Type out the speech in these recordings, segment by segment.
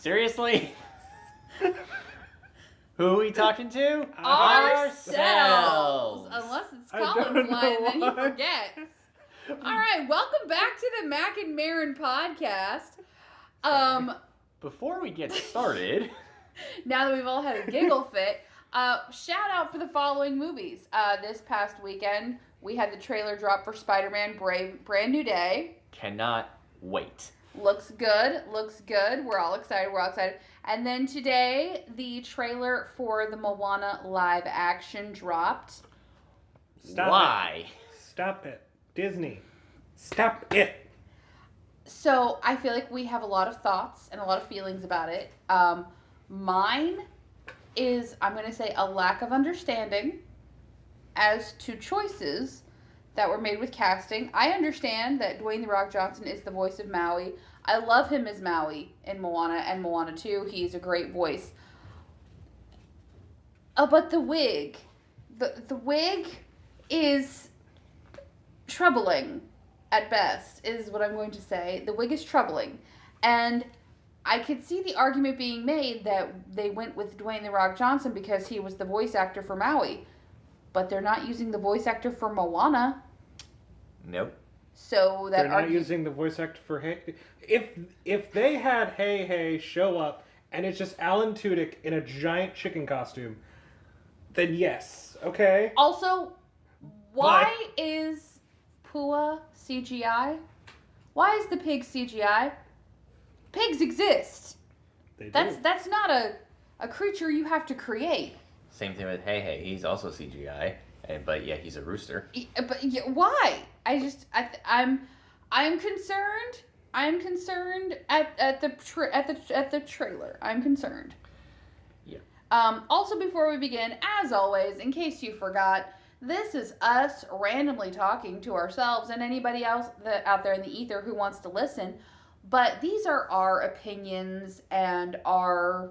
Seriously? Who are we talking to? Ourselves. Unless it's Colin's line, and then he forgets. All right, welcome back to the Mc&Marren podcast. Before we get started, now that we've all had a giggle fit, shout out for the following movies. This past weekend, we had the trailer drop for Spider-Man Brand New Day. cannot wait. Looks good. We're all excited. And then today, the trailer for the Moana live action dropped. Why? Stop it. Disney. Stop it. So I feel like we have a lot of thoughts and a lot of feelings about it. Mine is, I'm going to say, a lack of understanding as to choices that were made with casting. I understand that Dwayne "The Rock" Johnson is the voice of Maui. I love him as Maui in Moana and Moana 2. He's a great voice. But the wig. The wig is troubling at best, is what I'm going to say. The wig is troubling. And I could see the argument being made that they went with Dwayne "The Rock" Johnson because he was the voice actor for Maui. But they're not using the voice actor for Moana. Nope. So that they're not using the voice actor for Hey. If they had Hey Hey show up and it's just Alan Tudyk in a giant chicken costume, then yes, okay. Also, why is Pua CGI? Why is the pig CGI? Pigs exist. That's not a creature you have to create. Same thing with Hey Hey. He's also CGI, but yeah, he's a rooster. But why? I'm concerned. I'm concerned at the trailer. I'm concerned. Yeah. Also, before we begin, as always, in case you forgot, this is us randomly talking to ourselves and anybody else out there in the ether who wants to listen. But these are our opinions and our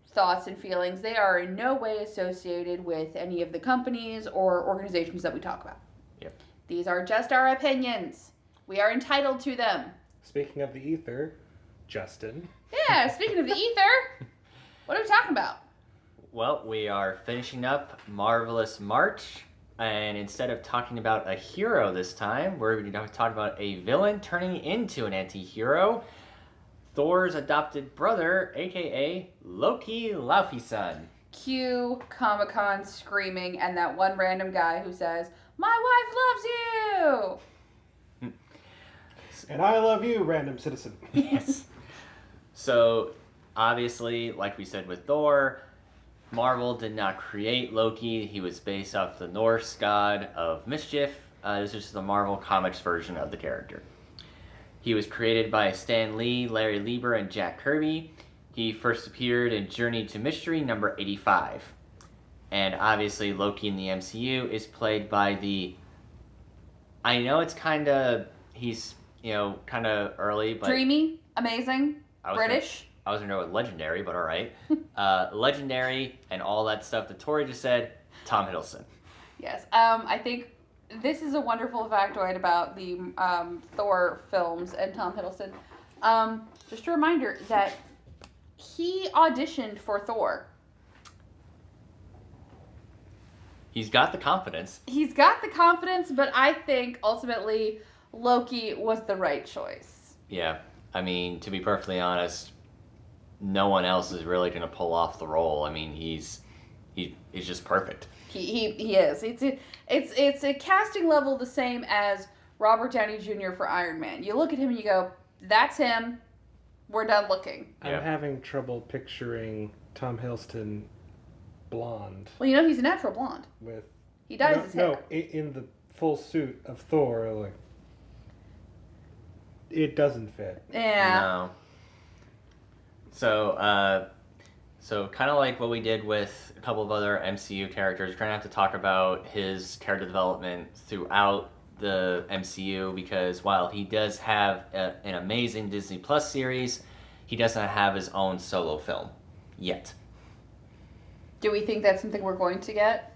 thoughts and feelings. They are in no way associated with any of the companies or organizations that we talk about. Yep. These are just our opinions. We are entitled to them. Speaking of the ether, Justin. Yeah, speaking of the ether, what are we talking about? Well, we are finishing up Marvelous March, and instead of talking about a hero this time, we're going to talk about a villain turning into an anti-hero. Thor's adopted brother, aka Loki Laufey-san. Cue Comic-Con screaming and that one random guy who says, "My wife loves you!" And I love you, random citizen. Yes. So, obviously, like we said with Thor, Marvel did not create Loki. He was based off the Norse god of mischief. This is the Marvel Comics version of the character. He was created by Stan Lee, Larry Lieber, and Jack Kirby. He first appeared in Journey to Mystery number 85. And obviously Loki in the MCU is played by the... I know it's kind of... He's, kind of early, but... Dreamy, amazing, British. I was going to know what legendary, but all right. Legendary and all that stuff that Tori just said, Tom Hiddleston. Yes, I think this is a wonderful factoid about the Thor films and Tom Hiddleston. Just a reminder that he auditioned for Thor. He's got the confidence. But I think ultimately Loki was the right choice. Yeah, I mean, to be perfectly honest, no one else is really going to pull off the role. I mean, he's just perfect. He is. It's a casting level the same as Robert Downey Jr. for Iron Man. You look at him and you go, "That's him. We're done looking." I'm having trouble picturing Tom Hiddleston blonde. Well, he's a natural blonde. He dyes his hair. No, in the full suit of Thor, it doesn't fit. Yeah. No. So kind of like what we did with a couple of other MCU characters, we're going to have to talk about his character development throughout the MCU, because while he does have an amazing Disney Plus series, he does not have his own solo film yet. Do we think that's something we're going to get?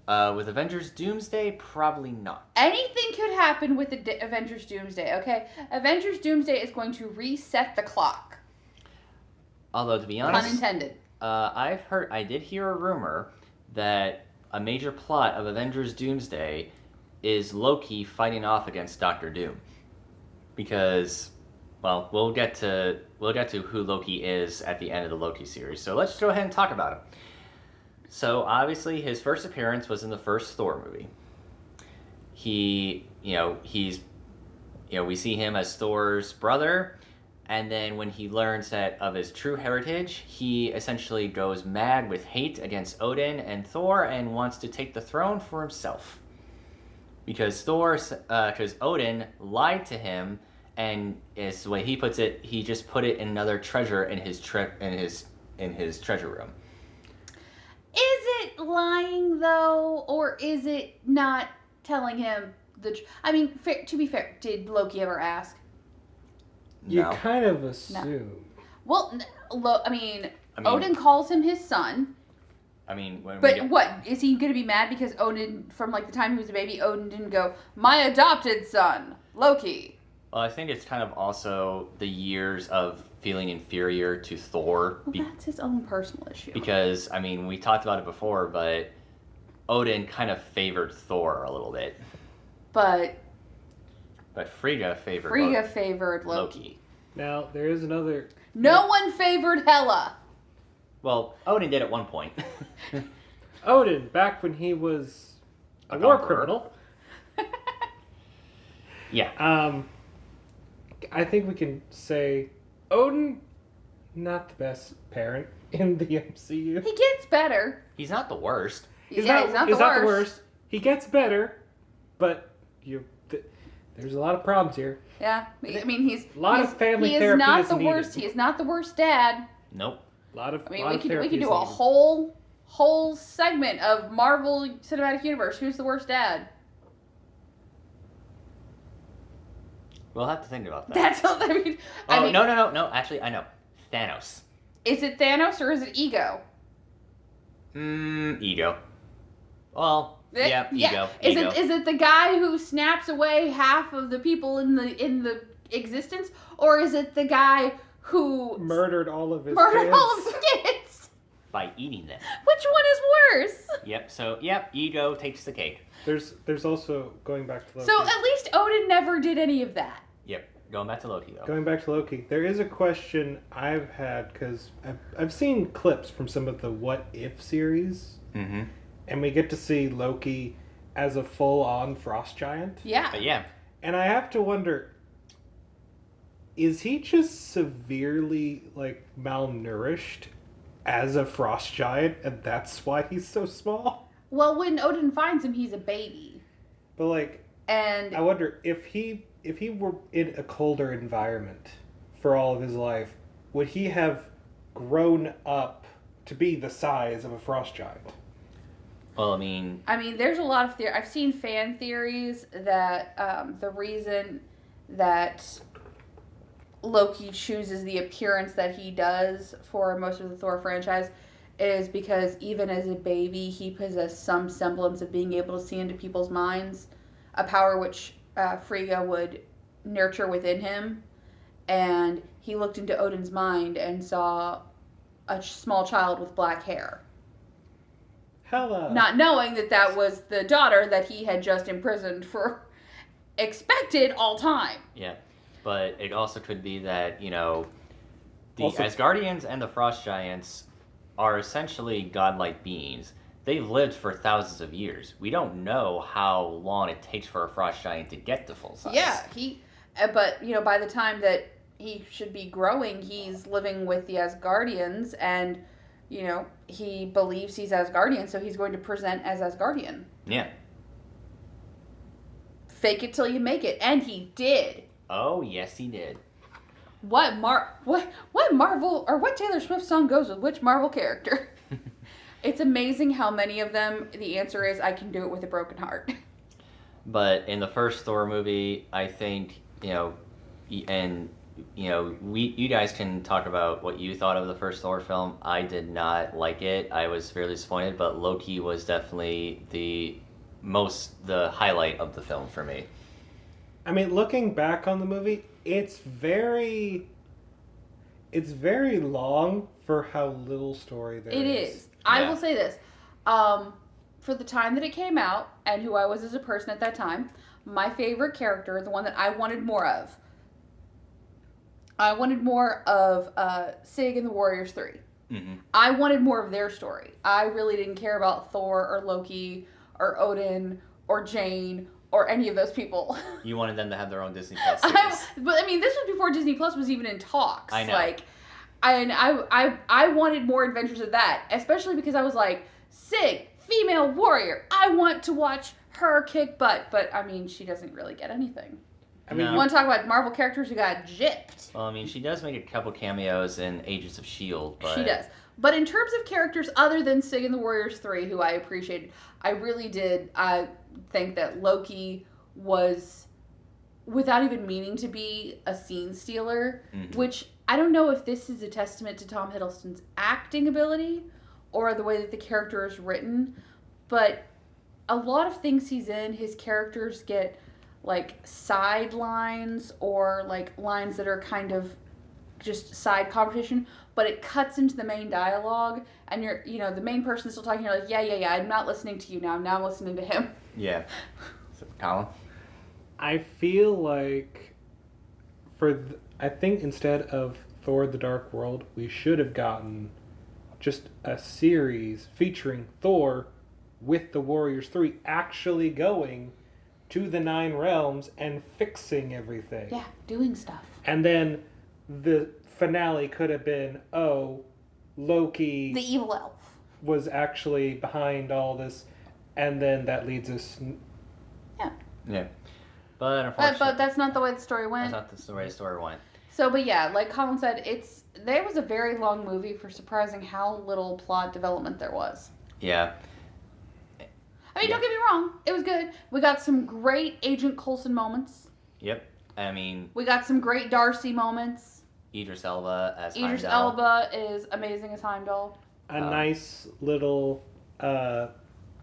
With Avengers Doomsday, probably not. Anything could happen with the Avengers Doomsday, okay? Avengers Doomsday is going to reset the clock. Although, to be Pun honest, intended. I did hear a rumor that a major plot of Avengers Doomsday is Loki fighting off against Doctor Doom. Because, well, we'll get to who Loki is at the end of the Loki series. So let's go ahead and talk about him. So obviously, his first appearance was in the first Thor movie. We see him as Thor's brother, and then when he learns of his true heritage, he essentially goes mad with hate against Odin and Thor and wants to take the throne for himself. Because Odin lied to him, and is the way he puts it, he just put it in another treasure in his treasure room. Is it lying though, or is it not telling him I mean, to be fair, did Loki ever ask? You No. kind of assume. Well, Odin calls him his son. I mean, What is he going to be mad because Odin, from like the time he was a baby, Odin didn't go, "My adopted son, Loki"? Well, I think it's kind of also the years of feeling inferior to Thor. Well, that's his own personal issue. Because, I mean, we talked about it before, but Odin kind of favored Thor a little bit. But Frigga favored favored Loki. Now, there is another... No one favored Hela. Well, Odin did at one point. Odin, back when he was a war criminal. Yeah. I think we can say Odin, not the best parent in the MCU. He gets better. He's not the worst. He's not the worst. He gets better, but there's a lot of problems here. Yeah, I mean he's a lot of family He is therapy not is the needed. worst. He is not the worst dad. Nope. We can do a whole segment of Marvel Cinematic Universe. Who's the worst dad? We'll have to think about that. That's all. No. Actually, I know. Thanos. Is it Thanos or is it Ego? Ego. Well, yeah, ego. Is it the guy who snaps away half of the people in the existence, or is it the guy who murdered all of his kids by eating them? Which one is worse? Yep. So ego takes the cake. There's also going back to Loki. So at least Odin never did any of that. Yep. Going back to Loki though. Going back to Loki, there is a question I've had because I've seen clips from some of the What If series. Mm-hmm. And we get to see Loki as a full-on frost giant. Yeah. Yeah. And I have to wonder, is he just severely, malnourished as a frost giant, and that's why he's so small? Well, when Odin finds him, he's a baby. But, and I wonder, if he were in a colder environment for all of his life, would he have grown up to be the size of a frost giant? Well, I mean, there's a lot of theory. I've seen fan theories that the reason that Loki chooses the appearance that he does for most of the Thor franchise is because even as a baby, he possessed some semblance of being able to see into people's minds, a power which Frigga would nurture within him. And he looked into Odin's mind and saw a small child with black hair. Hella. Not knowing that was the daughter that he had just imprisoned for expected all time. Yeah. But it also could be that, the Also, Asgardians and the Frost Giants are essentially godlike beings. They've lived for thousands of years. We don't know how long it takes for a Frost Giant to get to full size. Yeah, but by the time that he should be growing, he's living with the Asgardians, and he believes he's Asgardian, so he's going to present as Asgardian. Yeah. Fake it till you make it, and he did. Oh, yes, he did. What Marvel or what Taylor Swift song goes with which Marvel character? It's amazing how many of them the answer is I can do it with a broken heart. But in the first Thor movie, I think, you guys can talk about what you thought of the first Thor film. I did not like it. I was fairly disappointed, but Loki was definitely the highlight of the film for me. It's very long for how little story there is. It is. I Yeah. will say this. For the time that it came out and who I was as a person at that time, my favorite character, the one that I wanted more of, Sig and the Warriors 3. Mm-hmm. I wanted more of their story. I really didn't care about Thor or Loki or Odin or Jane or any of those people. You wanted them to have their own Disney Plus series. But I mean, this was before Disney Plus was even in talks. I know. Like, I wanted more adventures of that, especially because I was like, Sig, female warrior. I want to watch her kick butt. But I mean, she doesn't really get anything. I mean, No. You want to talk about Marvel characters who got gypped? Well, I mean, she does make a couple cameos in Agents of S.H.I.E.L.D., but... She does. But in terms of characters other than Sig and the Warriors 3, who I appreciated, I really did think that Loki was, without even meaning to be, a scene stealer, Mhm. which I don't know if this is a testament to Tom Hiddleston's acting ability or the way that the character is written, but a lot of things he's in, his characters get like side lines or like lines that are kind of just side conversation, but it cuts into the main dialogue, and you're, the main person is still talking. You're like, yeah, I'm not listening to you now. Now I'm listening to him. Yeah. So, Colin? I feel like I think instead of Thor: The Dark World, we should have gotten just a series featuring Thor with the Warriors 3 actually going to the 9 realms and fixing everything. Yeah, doing stuff. And then the finale could have been, Loki The evil elf. was actually behind all this, and then that leads us... Yeah. But unfortunately... But that's not the way the story that's went. not the way the story went. So, but yeah, like Colin said, there was a very long movie for surprising how little plot development there was. Yeah. I mean, don't get me wrong, it was good. We got some great Agent Coulson moments. Yep. I mean, We got some great Darcy moments. Idris Elba as Idris Heimdall. Elba is amazing as Heimdall. A nice little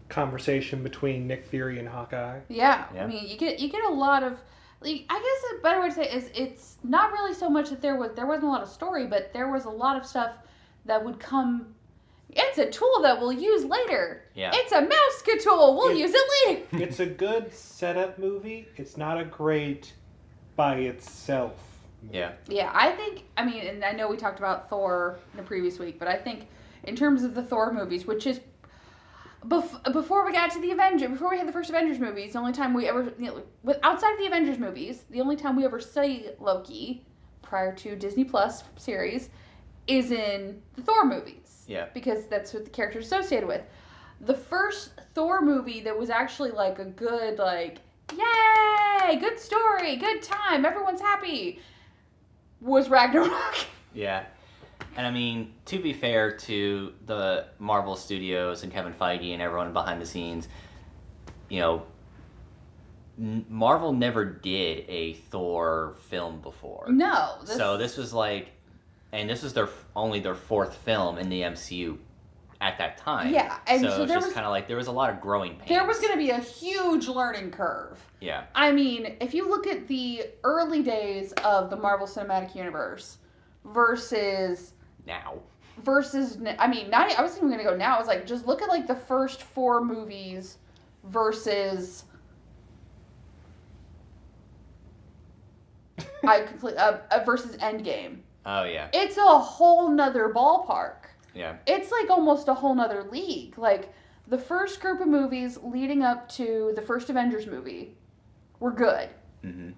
conversation between Nick Fury and Hawkeye. Yeah, Yeah. I mean, you get a lot of. Like, I guess a better way to say it is it's not really so much that there wasn't a lot of story, but there was a lot of stuff that would come. It's a tool that we'll use later. Yeah. It's a mouse tool. We'll use it later. It's a good setup movie. It's not a great by itself. Yeah. Yeah, I mean, and I know we talked about Thor in the previous week, but I think in terms of the Thor movies, which is before we got to the Avengers, before we had the first Avengers movies, the only time we ever, outside of the Avengers movies, the only time we ever see Loki prior to Disney Plus series is in the Thor movies. Yeah. Because that's what the character's associated with. The first Thor movie that was actually like a good, like, yay, good story, good time, everyone's happy, was Ragnarok. Yeah. And I mean, to be fair to the Marvel Studios and Kevin Feige and everyone behind the scenes, Marvel never did a Thor film before. No. So this was like, and this was only their 4th film in the MCU at that time. Yeah, and so it's there just was- kind of like there was a lot of growing pains. There was going to be a huge learning curve. Yeah. I mean, if you look at the early days of the Marvel Cinematic Universe versus, I mean, not, I wasn't even going to go now. I was like, just look at like the first 4 movies versus versus Endgame. Oh yeah. It's a whole nother ballpark. Yeah. It's like almost a whole nother league. Like, the first group of movies leading up to the first Avengers movie were good. Mm-hmm.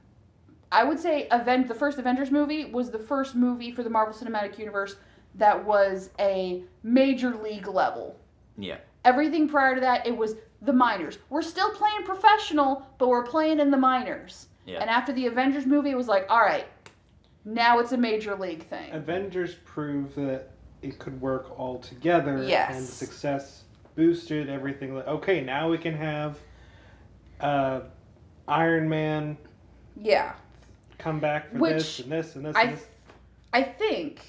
I would say the first Avengers movie was the first movie for the Marvel Cinematic Universe that was a major league level. Yeah. Everything prior to that, it was the minors. We're still playing professional, but we're playing in the minors. Yeah. And after the Avengers movie, it was like, all right, now it's a major league thing. Avengers proved that it could work all together. Yes. And the success boosted everything. Like, okay, now we can have Iron Man Yeah. come back for Which this and this and this and this. I think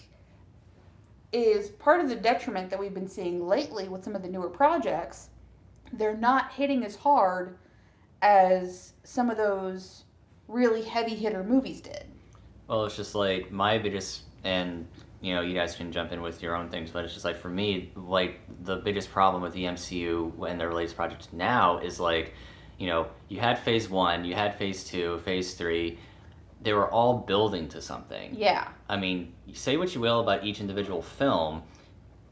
is part of the detriment that we've been seeing lately with some of the newer projects. They're not hitting as hard as some of those really heavy hitter movies did. Well, it's just like my biggest, and you guys can jump in with your own things, but it's just like for me, like the biggest problem with the MCU and their latest projects now is like, you had Phase 1, you had Phase 2, Phase 3. They were all building to something. Yeah. I mean, say what you will about each individual film,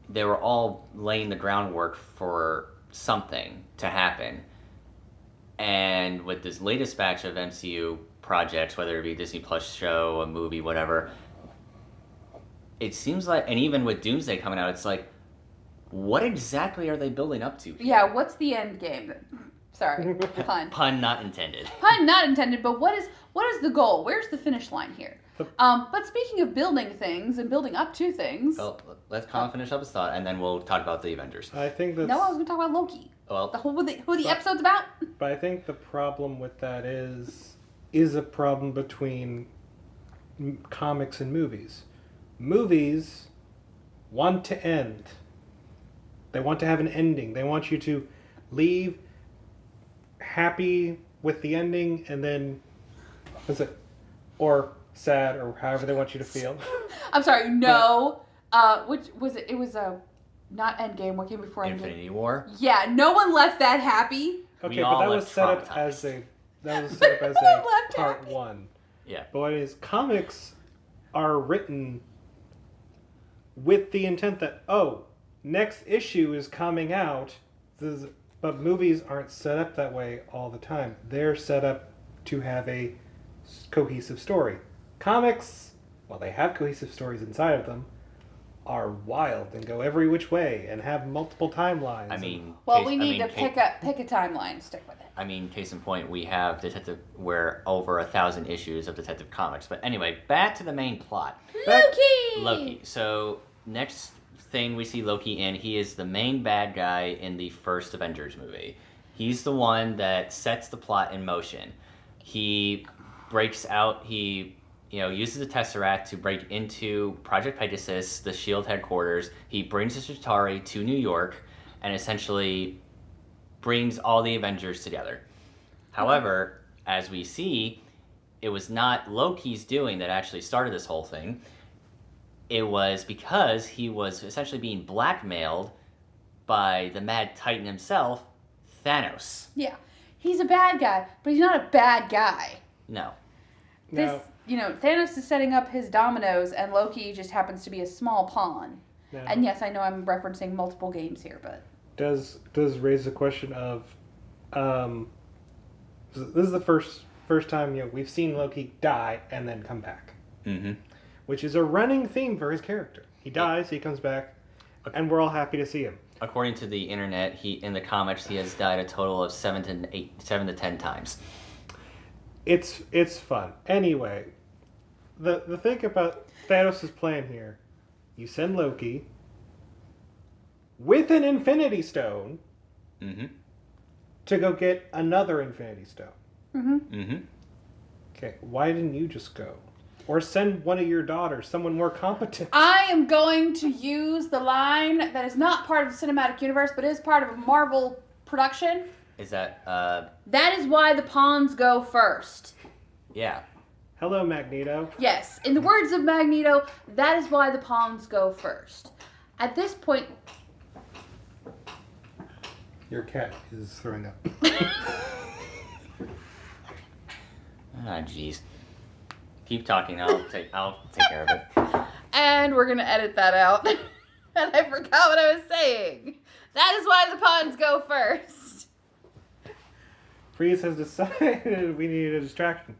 they were all laying the groundwork for something to happen. And with this latest batch of MCU projects, whether it be Disney Plus show, a movie, whatever, it seems like, and even with Doomsday coming out, it's like, what exactly are they building up to here? Yeah, what's the end game? Sorry, pun. Pun not intended. Pun not intended, but what is the goal? Where's the finish line here? But speaking of building things and building up to things... Well, let's kind of finish up his thought, and then we'll talk about the Avengers. I think that's... No, I was going to talk about Loki. Well, Who the episode's about? But I think the problem with that is a problem between comics and movies. Movies want to end. They want to have an ending. They want you to leave happy with the ending and then... Or sad, or however they want you to feel. I'm sorry, no. Which was it? It was not Endgame. What came before Endgame? Infinity War? Yeah, no one left that happy. Okay, but that was set up as a part one. Yeah. But what is, comics are written with the intent that, next issue is coming out. But movies aren't set up that way all the time. They're set up to have a cohesive story. Comics, while they have cohesive stories inside of them, are wild and go every which way and have multiple timelines. I mean... we need to pick a timeline and stick with it. I mean, case in point, we have we're over 1,000 issues of Detective Comics. But anyway, back to the main plot. Loki. So, next thing we see Loki in, he is the main bad guy in the first Avengers movie. He's the one that sets the plot in motion. He breaks out, uses the Tesseract to break into Project Pegasus, the S.H.I.E.L.D. headquarters. He brings the Chitauri to New York and essentially brings all the Avengers together. However, as we see, it was not Loki's doing that actually started this whole thing. It was because he was essentially being blackmailed by the Mad Titan himself, Thanos. Yeah. He's a bad guy, but he's not a bad guy. No. Thanos is setting up his dominoes, and Loki just happens to be a small pawn. No. And yes, I know I'm referencing multiple games here, but... Does raise the question of... this is the first time we've seen Loki die and then come back. Mm-hmm. Which is a running theme for his character. He dies, he comes back, and we're all happy to see him. According to the internet, in the comics, he has died a total of 7 to 10 times. It's fun. Anyway, the thing about Thanos' plan here, you send Loki with an Infinity Stone to go get another Infinity Stone. Mm-hmm. Mm-hmm. Okay, why didn't you just go? Or send one of your daughters, someone more competent. I am going to use the line that is not part of the cinematic universe, but is part of a Marvel production. Is that, That is why the pawns go first. Yeah. Hello, Magneto. Yes. In the words of Magneto, that is why the pawns go first. At this point... Your cat is throwing up. Jeez. Keep talking. I'll take care of it. And we're gonna edit that out. And I forgot what I was saying. That is why the pawns go first. Freeze has decided we need a distraction.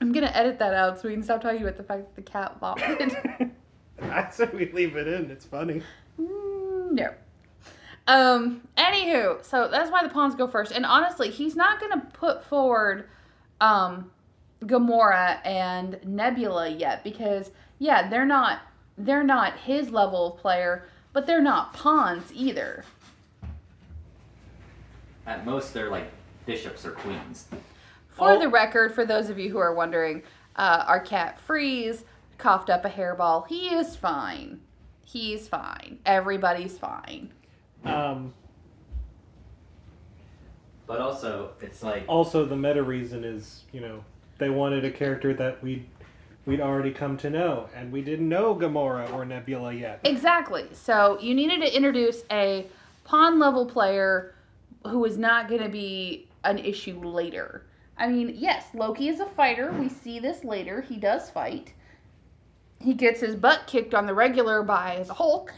I'm gonna edit that out so we can stop talking about the fact that the cat vomited. I said we leave it in. It's funny. No. Anywho, so that's why the pawns go first. And honestly, he's not gonna put forward, Gamora and Nebula yet because, yeah, they're not his level of player, but they're not pawns either. At most, they're like bishops or queens. For the record, for those of you who are wondering, our cat Freeze coughed up a hairball. He is fine. He's fine. Everybody's fine. But also, it's like... Also, the meta reason is, they wanted a character that we we'd already come to know, and we didn't know Gamora or Nebula yet. Exactly. So you needed to introduce a pawn level player who is not going to be an issue later. I mean, yes, Loki is a fighter. We see this later. He does fight. He gets his butt kicked on the regular by the Hulk.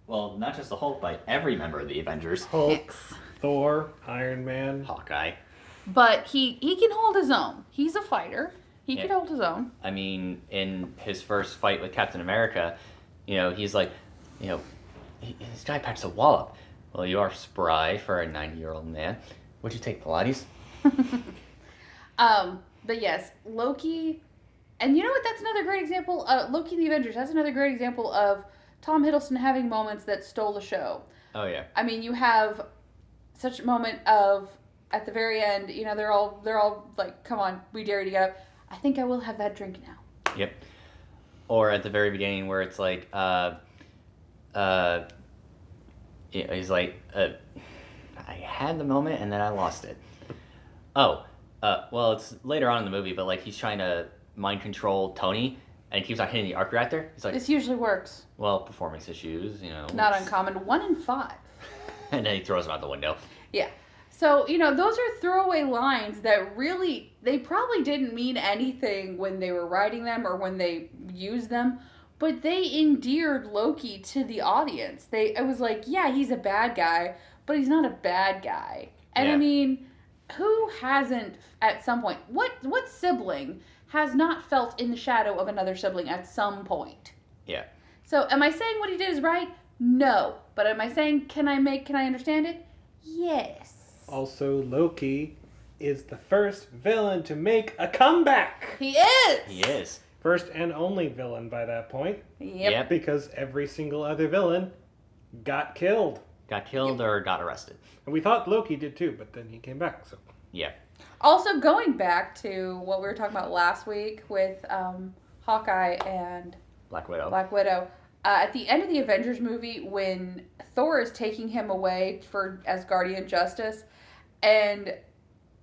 Well, not just the Hulk, by every member of the Avengers. Hulk, Thor, Iron Man. Hawkeye. But he can hold his own. He's a fighter. He Yeah. can hold his own. I mean, in his first fight with Captain America, he's like, this guy packs a wallop. Well, you are spry for a 90-year-old man. Would you take Pilates? But yes, Loki, and you know what? That's another great example. Loki and the Avengers. That's another great example of Tom Hiddleston having moments that stole the show. Oh, yeah. I mean, you have such a moment of at the very end. They're all like, "Come on, we dare you to get up." I think I will have that drink now. Yep. Or at the very beginning where it's like, he's like, I had the moment and then I lost it. Oh, well, it's later on in the movie, but like he's trying to mind control Tony and he keeps on hitting the arc reactor. He's like, This usually works. well, performance issues, Not uncommon. 1 in 5. And then he throws him out the window. Yeah. So, those are throwaway lines that really, they probably didn't mean anything when they were writing them or when they used them, but they endeared Loki to the audience. It was like, yeah, he's a bad guy, but he's not a bad guy. And Yeah. I mean, who hasn't at some point, what sibling has not felt in the shadow of another sibling at some point? Yeah. So, am I saying what he did is right? No. But am I saying, can I understand it? Yes. Also, Loki is the first villain to make a comeback. He is. He is. First and only villain by that point. Yep. Because every single other villain got killed. Got killed or got arrested. And we thought Loki did too, but then he came back, so. Yeah. Also, going back to what we were talking about last week with Hawkeye and Black Widow. at the end of the Avengers movie, when Thor is taking him away as Guardian Justice, and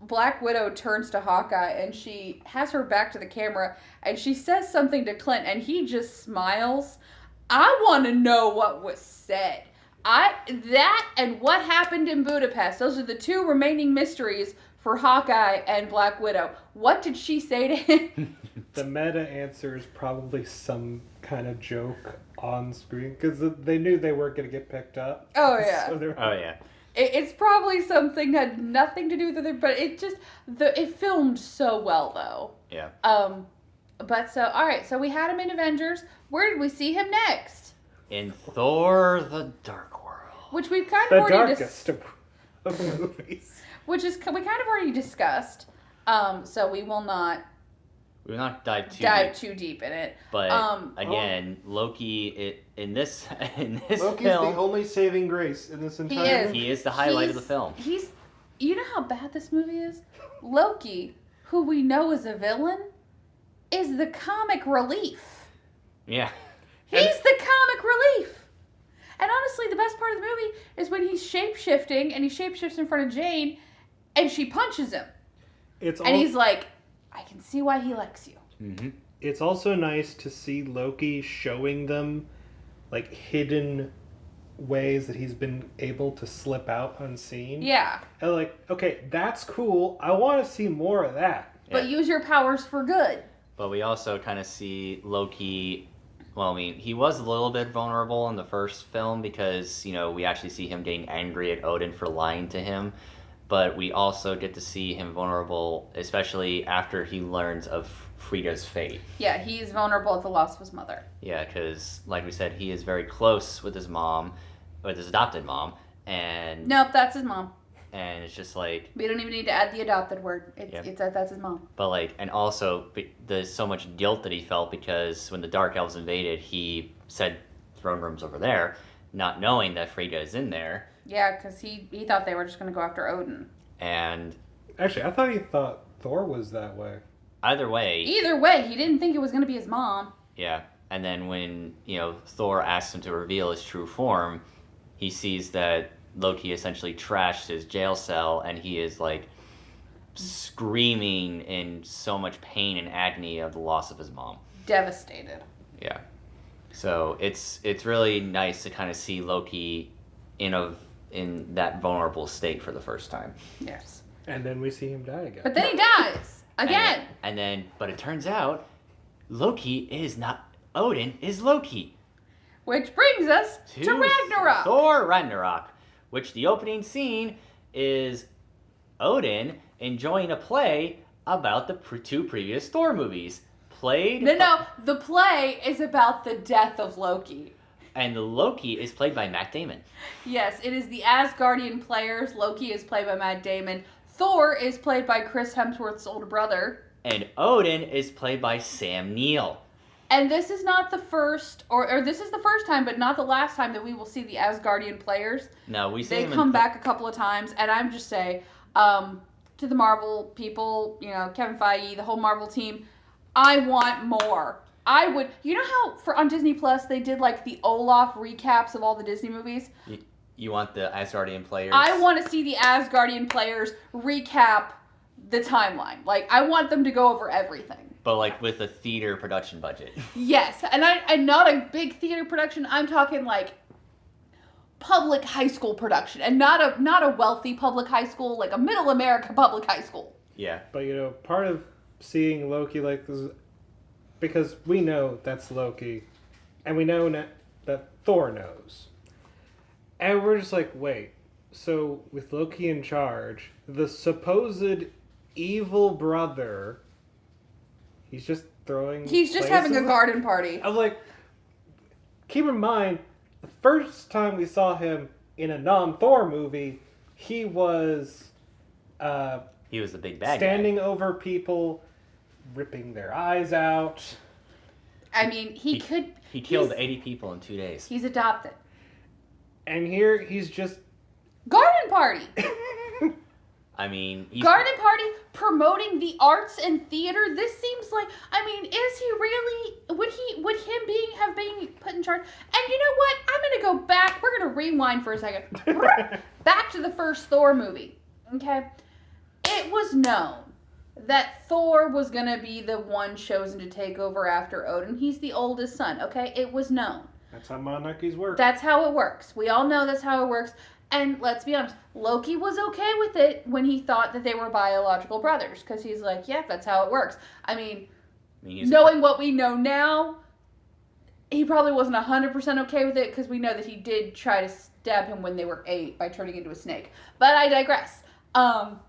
Black Widow turns to Hawkeye and she has her back to the camera and she says something to Clint and he just smiles. I want to know what was said. That and what happened in Budapest. Those are the two remaining mysteries for Hawkeye and Black Widow. What did she say to him? The meta answer is probably some kind of joke on screen because they knew they weren't going to get picked up. Oh, yeah. So Oh, yeah. It's probably something that had nothing to do with it, but it filmed so well, though. Yeah. But so, alright, so we had him in Avengers. Where did we see him next? In Thor the Dark World. Which we've kind the of already darkest of movies. we kind of already discussed. So we will not We will not dive too deep in it. But again, Loki in this Loki's film, the only saving grace in this entire is. movie. he is the highlight of the film. You know how bad this movie is? Loki, who we know is a villain, is the comic relief. Yeah. He's the comic relief. And honestly, the best part of the movie is when he's shape-shifting and he shape-shifts in front of Jane and she punches him. And he's like, I can see why he likes you. Mm-hmm. It's also nice to see Loki showing them like hidden ways that he's been able to slip out unseen. Yeah. And like, okay, that's cool. I want to see more of that. But use your powers for good. But we also kind of see Loki. Well, I mean, he was a little bit vulnerable in the first film because, we actually see him getting angry at Odin for lying to him. But we also get to see him vulnerable, especially after he learns of Frida's fate. Yeah, he's vulnerable at the loss of his mother. Yeah, because, like we said, he is very close with his mom, with his adopted mom, and... Nope, that's his mom. And it's just like... We don't even need to add the adopted word. That's his mom. But and also, there's so much guilt that he felt because when the Dark Elves invaded, he said throne room's over there, not knowing that Frigga is in there. Yeah, because he thought they were just going to go after Odin. And... Actually, I thought he thought Thor was that way. Either way, he didn't think it was going to be his mom. Yeah, and then when, Thor asks him to reveal his true form, he sees that Loki essentially trashed his jail cell, and he is, screaming in so much pain and agony of the loss of his mom. devastated. Yeah. So it's really nice to kind of see Loki in that vulnerable state for the first time. Yes. And then we see him die again. But then he dies again. But it turns out Loki is not Odin, is Loki. Which brings us to Ragnarok. Thor Ragnarok, which the opening scene is Odin enjoying a play about the two previous Thor movies. No, the play is about the death of Loki. And the Loki is played by Matt Damon. Yes, it is the Asgardian players. Loki is played by Matt Damon. Thor is played by Chris Hemsworth's older brother. And Odin is played by Sam Neill. And this is not the first, or this is the first time, but not the last time that we will see the Asgardian players. No, we see They them come back a couple of times, and I'm just saying, to the Marvel people, Kevin Feige, the whole Marvel team, I want more. I would, how on Disney Plus they did like the Olaf recaps of all the Disney movies? You want the Asgardian players? I want to see the Asgardian players recap the timeline. Like, I want them to go over everything. But like with a theater production budget. Yes, and not a big theater production. I'm talking like public high school production, and not a wealthy public high school, like a middle America public high school. Yeah. But part of seeing Loki like this, because we know that's Loki, and we know that Thor knows, and we're just like, wait, so with Loki in charge, the supposed evil brother, he's just having a garden party. I was like, keep in mind, the first time we saw him in a non-Thor movie, he was the big bad standing guy. over people, ripping their eyes out. I mean, he killed 80 people in 2 days. He's adopted. And here he's just garden party. I mean, garden party promoting the arts and theater. This seems like, I mean, is he really? Would him being put in charge? And you know what? I'm gonna go back. We're gonna rewind for a second. Back to the first Thor movie. Okay, it was known that Thor was gonna be the one chosen to take over after Odin. He's the oldest son. Okay, it was known. That's how monarchies work. That's how it works. We all know that's how it works. And let's be honest, Loki was okay with it when he thought that they were biological brothers. Because he's like, yeah, that's how it works. I mean knowing what we know now, he probably wasn't 100% okay with it. Because we know that he did try to stab him when they were 8 by turning into a snake. But I digress. But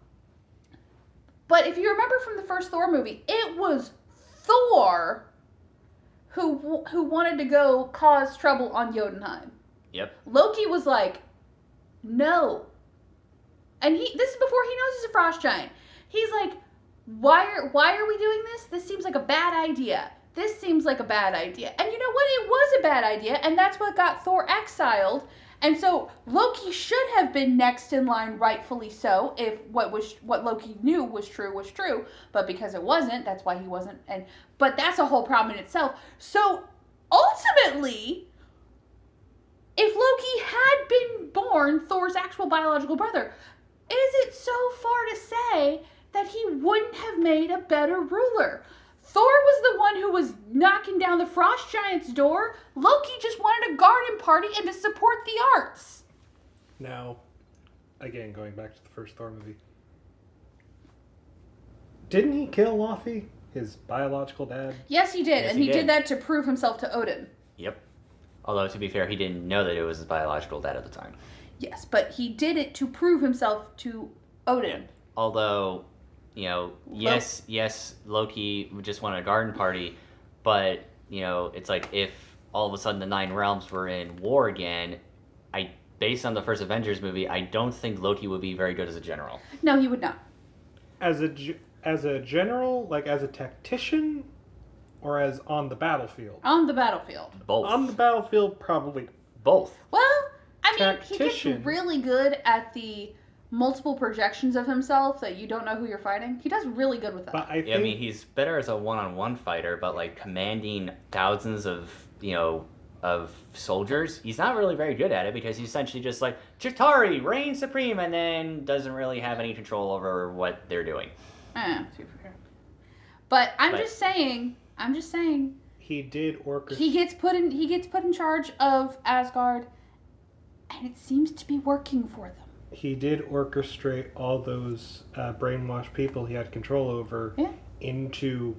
if you remember from the first Thor movie, it was Thor who wanted to go cause trouble on Jotunheim. Yep. Loki was like, no. And this is before he knows he's a frost giant. He's like, why are we doing this? This seems like a bad idea. This seems like a bad idea. And you know what? It was a bad idea, and that's what got Thor exiled. And so Loki should have been next in line, rightfully so, if what Loki knew was true. But because it wasn't, that's why he wasn't. But that's a whole problem in itself. So ultimately, if Loki had been born Thor's actual biological brother, is it so far to say that he wouldn't have made a better ruler? Thor was the one who was knocking down the frost giant's door. Loki just wanted a garden party and to support the arts. Now, again, going back to the first Thor movie, didn't he kill Loki, his biological dad? Yes, he did. Yes, and he did that to prove himself to Odin. Yep. Although, to be fair, he didn't know that it was his biological dad at the time. Yes, but he did it to prove himself to Odin. Although, yes, Loki just wanted a garden party, but, it's like if all of a sudden the 9 realms were in war again, based on the first Avengers movie, I don't think Loki would be very good as a general. No, he would not. As a general, like as a tactician, or as on the battlefield? On the battlefield. Both. On the battlefield, probably. Both. Well, I mean, he Tactician. gets really good at the multiple projections of himself that you don't know who you're fighting. He does really good with that. But I mean, he's better as a one-on-one fighter, but like commanding thousands of soldiers, he's not really very good at it because he's essentially just like, Chitauri, reign supreme, and then doesn't really have any control over what they're doing. But I'm just saying, he did orchestrate. He gets put in charge of Asgard, and it seems to be working for them. He did orchestrate all those brainwashed people he had control over into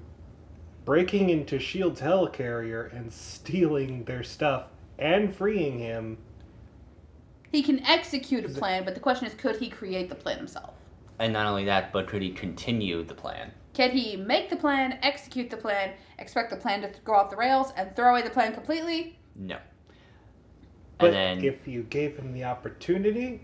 breaking into S.H.I.E.L.D.'s helicarrier and stealing their stuff and freeing him. He can execute a plan, but the question is, could he create the plan himself? And not only that, but could he continue the plan? Can he make the plan, execute the plan, expect the plan to go off the rails, and throw away the plan completely? No. But And then, if you gave him the opportunity,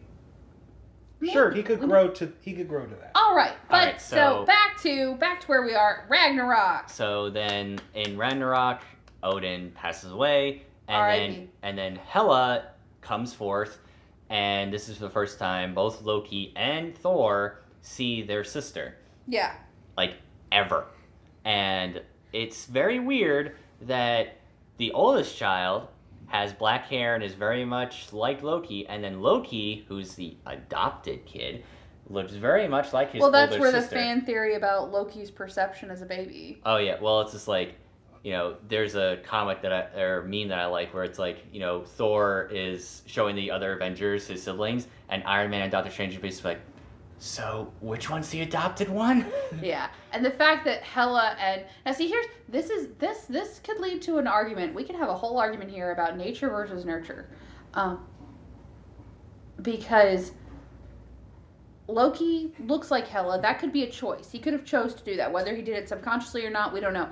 sure, he could grow to that. All right, but Alright, so back to where we are, Ragnarok. So then in Ragnarok, Odin passes away, and then Hela comes forth, and this is the first time both Loki and Thor see their sister. Yeah. Like, ever. And it's very weird that the oldest child has black hair and is very much like Loki, and then Loki, who's the adopted kid, looks very much like his older sister. Well, that's where the fan theory about Loki's perception as a baby. Oh, yeah. Well, it's just like, there's a comic or meme that I like where it's like, Thor is showing the other Avengers, his siblings, and Iron Man and Doctor Strange are basically like, so which one's the adopted one? Yeah, and the fact that Hela and now see this could lead to an argument. We could have a whole argument here about nature versus nurture, because Loki looks like Hela. That could be a choice. He could have chose to do that. Whether he did it subconsciously or not, we don't know.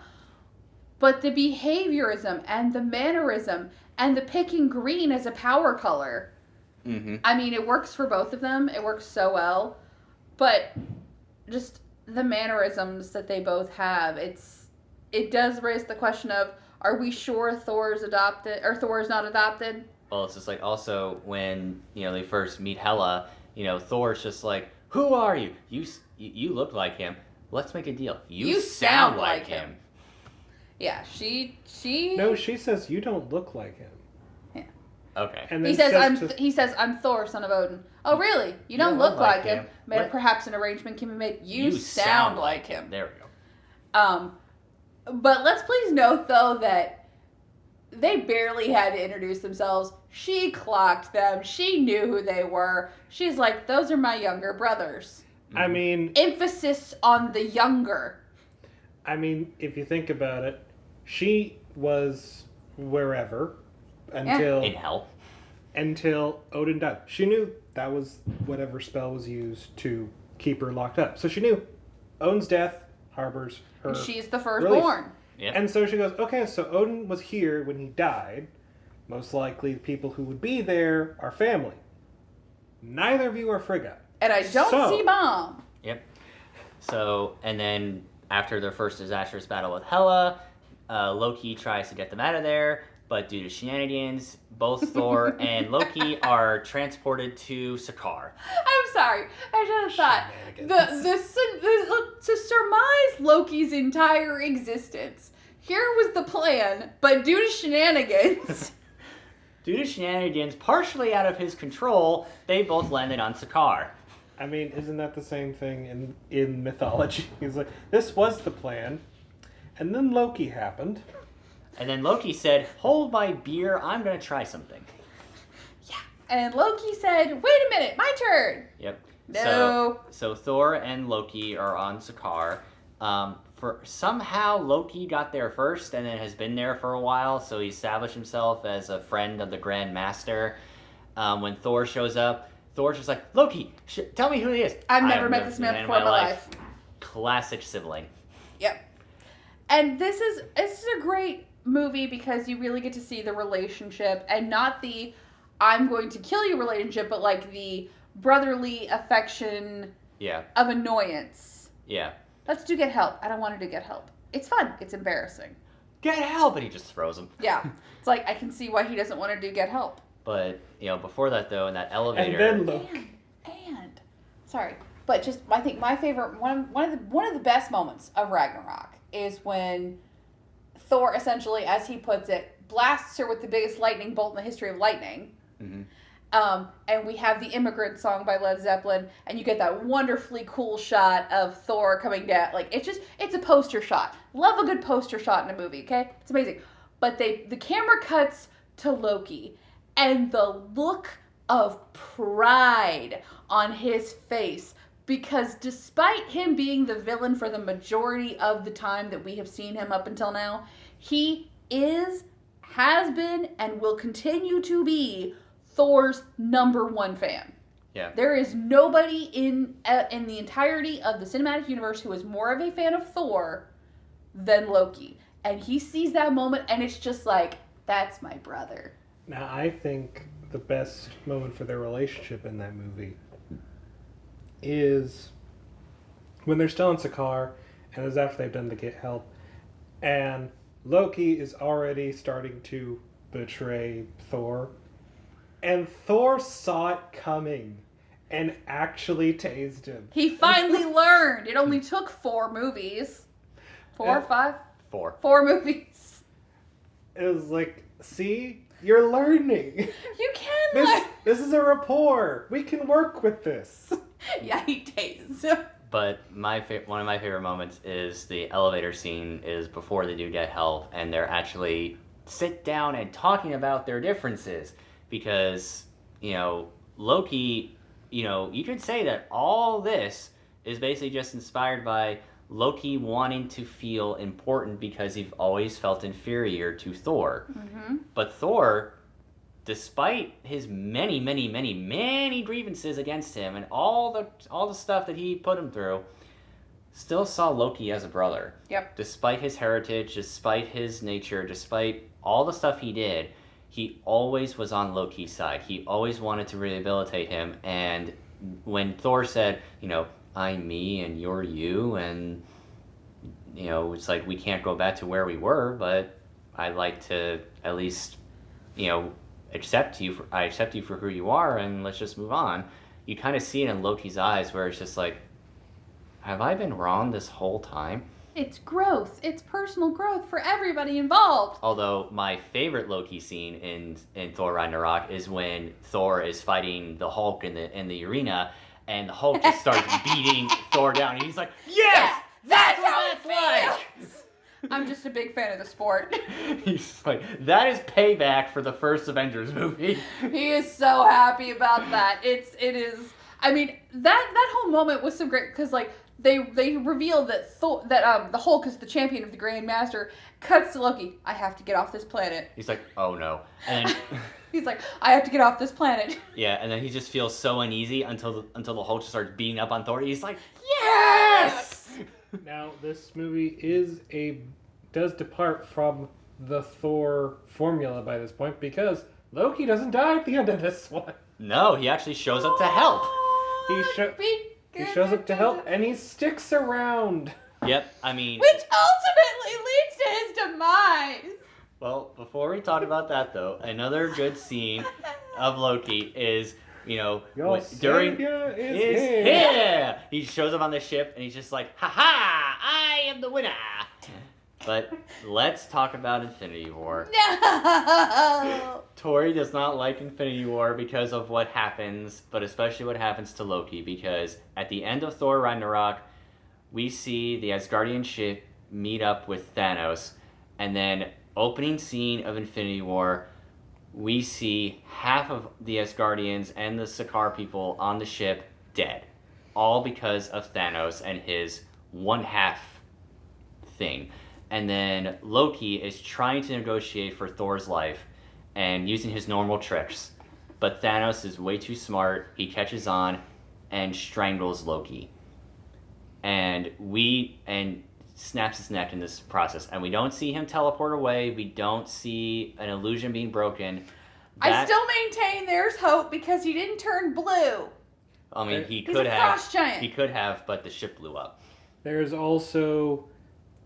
But the behaviorism and the mannerism and the picking green as a power color. Mm-hmm. I mean, it works for both of them. It works so well. But just the mannerisms that they both have, it does raise the question of, are we sure Thor's adopted or Thor's not adopted? Well, it's just like also when, they first meet Hela, Thor's just like, who are you? You look like him. Let's make a deal. You sound like him. Yeah, she. No, she says you don't look like him. Yeah. Okay. And He says I'm Thor, son of Odin. Oh, really? You don't look like him. Perhaps an arrangement can be made. You sound like him. There we go. But let's please note though that they barely had to introduce themselves. She clocked them. She knew who they were. She's like, those are my younger brothers. I mean, emphasis on the younger. I mean, if you think about it, she was wherever until in hell. Until Odin died. She knew that was whatever spell was used to keep her locked up. So she knew Odin's death harbors her. And she's the firstborn. Yep. And so she goes, okay, so Odin was here when he died. Most likely the people who would be there are family. Neither of you are Frigga. And I don't see Mom. Yep. So, and then after their first disastrous battle with Hela, Loki tries to get them out of there, but due to shenanigans, both Thor and Loki are transported to Sakaar. I'm sorry. I just thought to surmise Loki's entire existence. Here was the plan, but due to shenanigans. Due to shenanigans, partially out of his control, they both landed on Sakaar. I mean, isn't that the same thing in mythology? He's like, this was the plan, and then Loki happened. And then Loki said, hold my beer, I'm going to try something. Yeah. And Loki said, wait a minute, my turn. Yep. No. So Thor and Loki are on Sakaar. Somehow Loki got there first and then has been there for a while, so he established himself as a friend of the Grand Master. When Thor shows up, Thor's just like, Loki, tell me who he is. I've never met this man before in my life. Classic sibling. Yep. And this is a great movie because you really get to see the relationship and not the I'm going to kill you relationship, but like the brotherly affection of annoyance. Yeah. Let's get help. I don't want her to get help. It's fun. It's embarrassing. Get help! And he just throws him. Yeah. It's like, I can see why he doesn't want her to get help. But, before that, though, in that elevator... And then look. Sorry. But just, I think my favorite, one of the best moments of Ragnarok is when Thor, essentially, as he puts it, blasts her with the biggest lightning bolt in the history of lightning. Mm-hmm. And we have the Immigrant Song by Led Zeppelin, and you get that wonderfully cool shot of Thor coming down. Like, it's a poster shot. Love a good poster shot in a movie, okay? It's amazing. But the camera cuts to Loki, and the look of pride on his face, because despite him being the villain for the majority of the time that we have seen him up until now, he has been, and will continue to be Thor's #1 fan. Yeah. There is nobody in the entirety of the cinematic universe who is more of a fan of Thor than Loki. And he sees that moment, and it's just like, that's my brother. Now, I think the best moment for their relationship in that movie is when they're still in Sakaar, and it's after they've done the get help, and Loki is already starting to betray Thor, and Thor saw it coming and actually tased him. He finally learned. It only took 4 movies. 4 or 5? 4. 4 movies. It was like, see, you're learning. You can learn. This is a rapport. We can work with this. Yeah, he tastes him. But one of my favorite moments is the elevator scene is before they do get help, and they're actually sit down and talking about their differences. Because, Loki, you could say that all this is basically just inspired by Loki wanting to feel important because he's always felt inferior to Thor. Mm-hmm. But Thor, despite his many, many, many, many grievances against him and all the stuff that he put him through, still saw Loki as a brother. Yep. Despite his heritage, despite his nature, despite all the stuff he did, he always was on Loki's side. He always wanted to rehabilitate him. And when Thor said, I'm me and you're you, and, it's like we can't go back to where we were, but I'd like to at least, accept you for who you are, and let's just move on. You kind of see it in Loki's eyes where it's just like, have I been wrong this whole time? It's growth. It's personal growth for everybody involved. Although my favorite Loki scene in Thor Ragnarok is when Thor is fighting the Hulk in the arena, and the Hulk just starts beating Thor down, and he's like, yes! That's what that's like! I'm just a big fan of the sport. He's like, that is payback for the first Avengers movie. He is so happy about that. It is. I mean, that whole moment was so great because they reveal that the Hulk is the champion of the Grand Master. Cuts to Loki. I have to get off this planet. He's like, oh no, and then, he's like, I have to get off this planet. Yeah, and then he just feels so uneasy until the Hulk just starts beating up on Thor. He's like, yes. Now, this movie does depart from the Thor formula by this point, because Loki doesn't die at the end of this one. No, he actually shows up to help. He shows up to help, and he sticks around. Yep, I mean... Which ultimately leads to his demise. Well, before we talk about that, though, another good scene of Loki is... during here. He shows up on the ship and he's just like, ha, I am the winner. But let's talk about Infinity War. No. Tori does not like Infinity War because of what happens, but especially what happens to Loki, because at the end of Thor Ragnarok, we see the Asgardian ship meet up with Thanos, and then opening scene of Infinity War, we see half of the Asgardians and the Sakaar people on the ship dead. All because of Thanos and his 1/2 thing. And then Loki is trying to negotiate for Thor's life and using his normal tricks. But Thanos is way too smart. He catches on and strangles Loki. And snaps his neck in this process. And we don't see him teleport away. We don't see an illusion being broken. I still maintain there's hope because he didn't turn blue. I mean, he He's could a have. frost giant. He could have, but the ship blew up. There's also,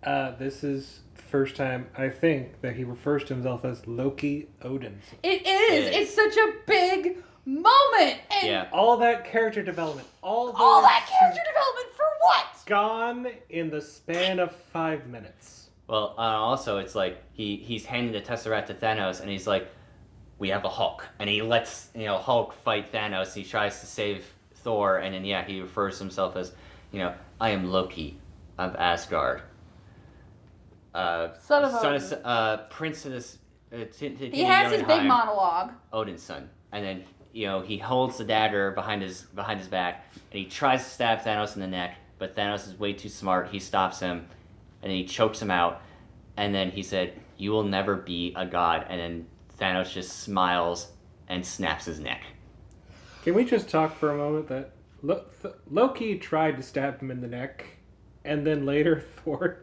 this is the first time, I think, that he refers to himself as Loki Odin. It is. It's such a big moment. And Yeah. All that character development. All that character development for what? Gone in the span of 5 minutes. Well, also, it's like he's handing the Tesseract to Thanos, and he's like, we have a Hulk, and he lets Hulk fight Thanos. He tries to save Thor, and then he refers to himself as, I am Loki of Asgard. Son of Odin. Prince of this. He has his big monologue. Odin's son, and then he holds the dagger behind his back, and he tries to stab Thanos in the neck, but Thanos is way too smart. He stops him, and then he chokes him out, and then he said, "You will never be a god," and then Thanos just smiles and snaps his neck. Can we just talk for a moment that Loki tried to stab him in the neck, and then later Thor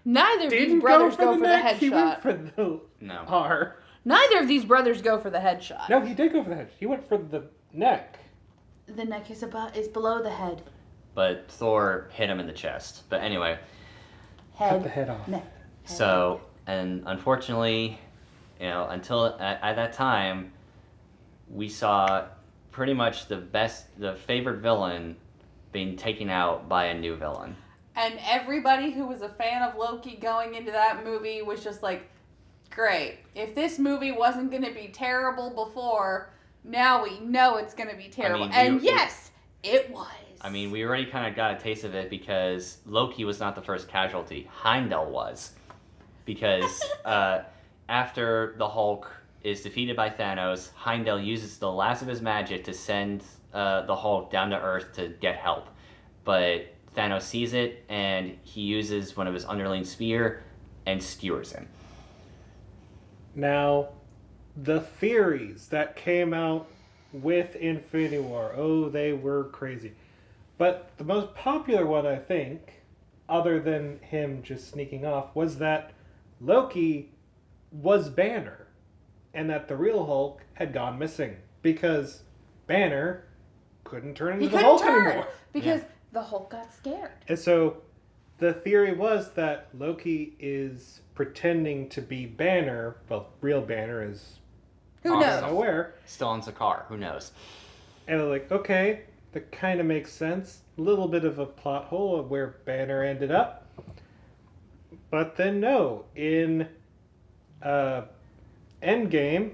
Neither of these brothers go for the headshot. He went for the R. Neither of these brothers go for the headshot. No, he did go for the head. He went for the neck. The neck is below the head. But Thor hit him in the chest. But anyway. Cut the head off. Neck. So, and unfortunately, until at that time, we saw pretty much the favorite villain being taken out by a new villain. And everybody who was a fan of Loki going into that movie was just like, great. If this movie wasn't going to be terrible before, now we know it's going to be terrible. Yes, it was. I mean, we already kind of got a taste of it because Loki was not the first casualty. Heimdall was. Because after the Hulk is defeated by Thanos, Heimdall uses the last of his magic to send the Hulk down to Earth to get help. But Thanos sees it, and he uses one of his underling spear and skewers him. Now, the theories that came out with Infinity War, they were crazy. But the most popular one, I think, other than him just sneaking off, was that Loki was Banner, and that the real Hulk had gone missing because Banner couldn't turn into the Hulk anymore. Because the Hulk got scared. And so the theory was that Loki is pretending to be Banner. Well, real Banner is Who knows? Unaware. Still on Sakaar. Who knows? And they're like, okay, that kind of makes sense. A little bit of a plot hole of where Banner ended up. But then no, in Endgame,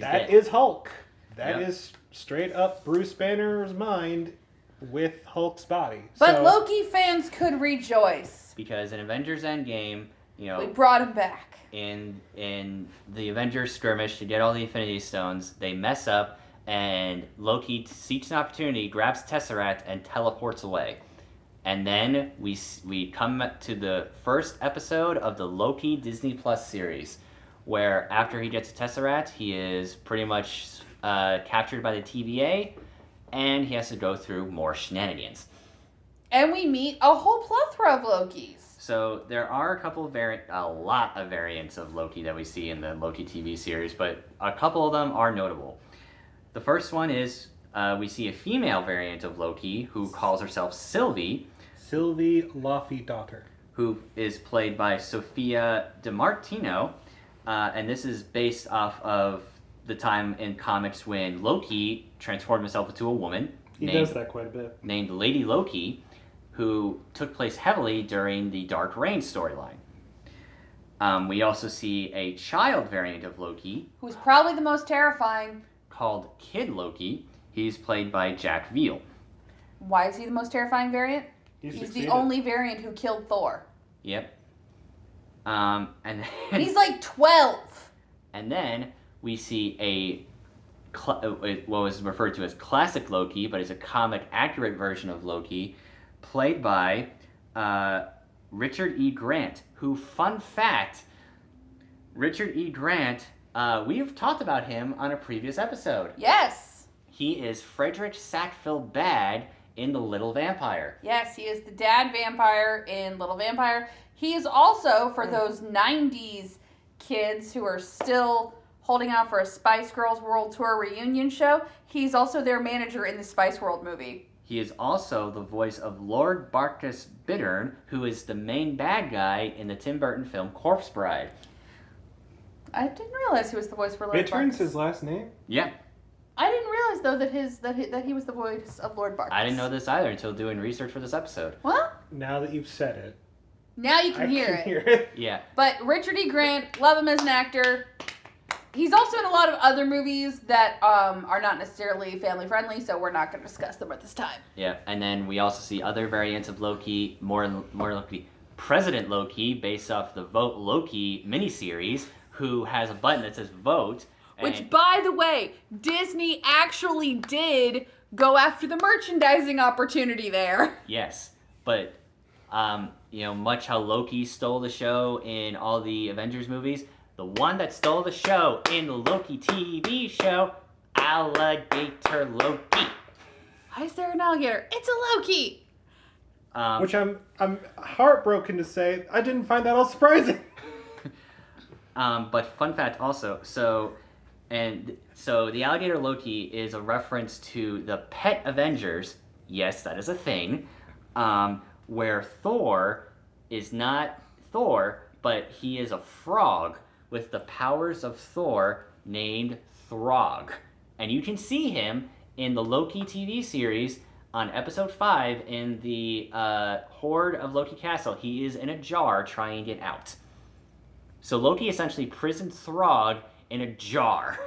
that is Hulk. That is straight up Bruce Banner's mind with Hulk's body. But Loki fans could rejoice. Because in Avengers Endgame, we brought him back. In the Avengers skirmish to get all the Infinity Stones, they mess up, and Loki seeks an opportunity, grabs Tesseract, and teleports away. And then we come to the first episode of the Loki Disney Plus series, where after he gets a Tesseract, he is pretty much captured by the TVA, and he has to go through more shenanigans. And we meet a whole plethora of Lokis. So there are a lot of variants of Loki that we see in the Loki TV series, but a couple of them are notable. The first one is we see a female variant of Loki who calls herself Sylvie. Sylvie Laufey-Daughter. Who is played by Sophia DiMartino, and this is based off of the time in comics when Loki transformed himself into a woman. He does that quite a bit. Named Lady Loki, who took place heavily during the Dark Reign storyline. We also see a child variant of Loki. Who's probably the most terrifying. Called Kid Loki. He's played by Jack Veal. Why is he the most terrifying variant? He's the only variant who killed Thor. Yep. And he's like 12. And then we see what was referred to as classic Loki, but is a comic accurate version of Loki, played by Richard E. Grant, who, fun fact, Richard E. Grant, we have talked about him on a previous episode. Yes. He is Frederick Sackville Bad in The Little Vampire. Yes, he is the dad vampire in Little Vampire. He is also, for those 90s kids who are still holding out for a Spice Girls World Tour reunion show, he's also their manager in the Spice World movie. He is also the voice of Lord Barkis Bittern, who is the main bad guy in the Tim Burton film Corpse Bride. I didn't realize he was the voice for Lord Barkis. Bittern's his last name? Yeah. I didn't realize, though, that he was the voice of Lord Barkis. I didn't know this either until doing research for this episode. Well, now that you've said it. Now you can hear it. Yeah. But Richard E. Grant, love him as an actor. He's also in a lot of other movies that are not necessarily family friendly, so we're not going to discuss them at this time. Yeah, and then we also see other variants of Loki, more Loki, President Loki, based off the Vote Loki miniseries, who has a button that says vote. Which, by the way, Disney actually did go after the merchandising opportunity there. Yes, but, much how Loki stole the show in all the Avengers movies, the one that stole the show in the Loki TV show, Alligator Loki. Why is there an alligator? It's a Loki! Which I'm heartbroken to say, I didn't find that all surprising. But fun fact also, so the Alligator Loki is a reference to the Pet Avengers. Yes, that is a thing. Where Thor is not Thor, but he is a frog with the powers of Thor named Throg. And you can see him in the Loki TV series on episode 5 in the Horde of Loki Castle. He is in a jar trying to get out. So Loki essentially prisoned Throg in a jar.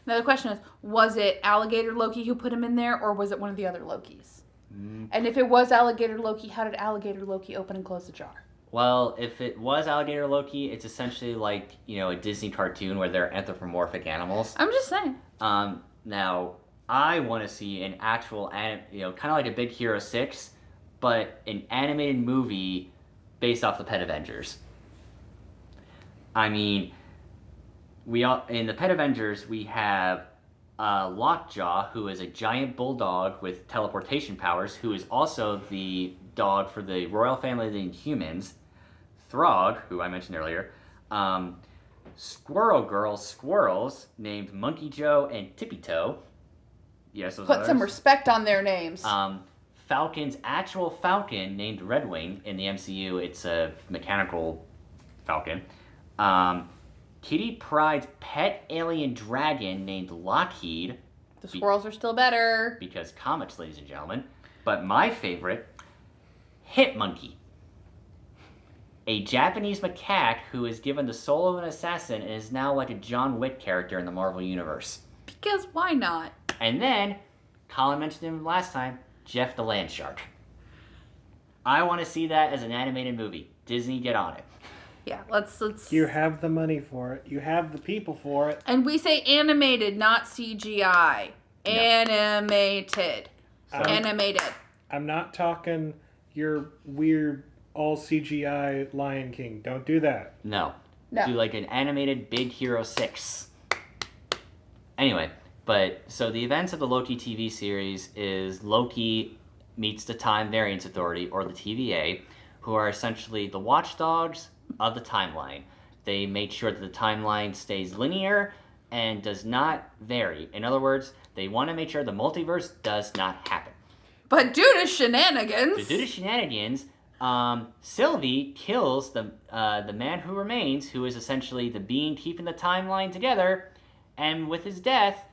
Now the question is, was it Alligator Loki who put him in there, or was it one of the other Lokis? And if it was Alligator Loki, how did Alligator Loki open and close the jar? Well, if it was Alligator Loki, it's essentially like, a Disney cartoon where they're anthropomorphic animals. I'm just saying. Now, I want to see an actual, kind of like a Big Hero 6, but an animated movie based off the Pet Avengers. I mean, in the Pet Avengers, we have Lockjaw, who is a giant bulldog with teleportation powers, who is also the dog for the royal family of the Inhumans. Throg, who I mentioned earlier. Squirrel Girl squirrels named Monkey Joe and Tippy Toe. Yes, those Put some respect on their names. Falcon's actual falcon named Redwing. In the MCU, it's a mechanical falcon. Kitty Pryde's pet alien dragon named Lockheed. The squirrels are still better. Because comics, ladies and gentlemen. But my favorite, Hit Monkey. A Japanese macaque who is given the soul of an assassin and is now like a John Wick character in the Marvel Universe. Because why not? And then, Colin mentioned him last time, Jeff the Land Shark. I want to see that as an animated movie. Disney, get on it. Yeah, let's. You have the money for it. You have the people for it. And we say animated, not CGI. No. Animated. Animated. I'm not talking your weird all CGI Lion King. Don't do that. No. No. Do like an animated Big Hero 6. Anyway, so the events of the Loki TV series is Loki meets the Time Variance Authority, or the TVA, who are essentially the watchdogs of the timeline. They make sure that the timeline stays linear and does not vary. In other words, they want to make sure the multiverse does not happen. But due to shenanigans... Sylvie kills the man who remains, who is essentially the being keeping the timeline together, and with his death,